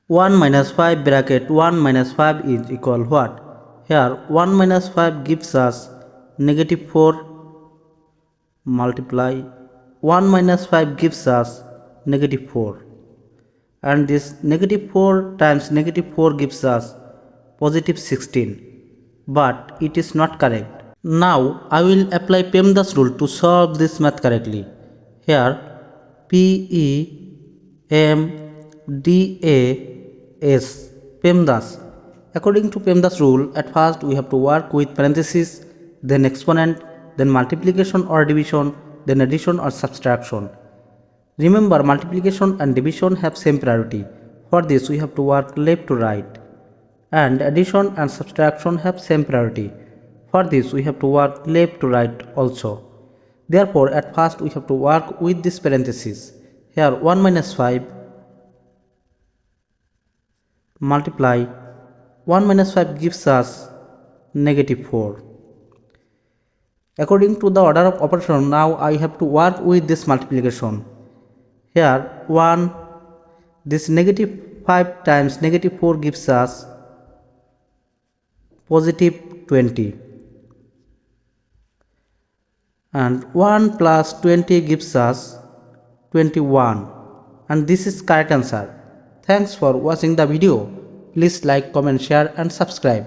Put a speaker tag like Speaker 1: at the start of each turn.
Speaker 1: 1 minus 5 bracket 1 minus 5 is equal what? Here 1 minus 5 gives us negative 4 multiply 1 minus 5 gives us negative 4, and this negative 4 times negative 4 gives us positive 16, but it is not correct. Now I will apply PEMDAS rule to solve this math correctly. Here PEMDAS, PEMDAS. According to PEMDAS rule, at first we have to work with parentheses, then exponent, then multiplication or division, then addition or subtraction. Remember, multiplication and division have same priority. For this we have to work left to right, and addition and subtraction have same priority. For this we have to work left to right also. Therefore, at first we have to work with this parenthesis. Here 1 minus 5 multiply 1 minus 5 gives us negative 4. According to the order of operation, now I have to work with this multiplication. Here 1, this negative 5 times negative 4 gives us positive 20, and 1 plus 20 gives us 21, and this is correct answer. Thanks for watching the video. Please like, comment, share and subscribe.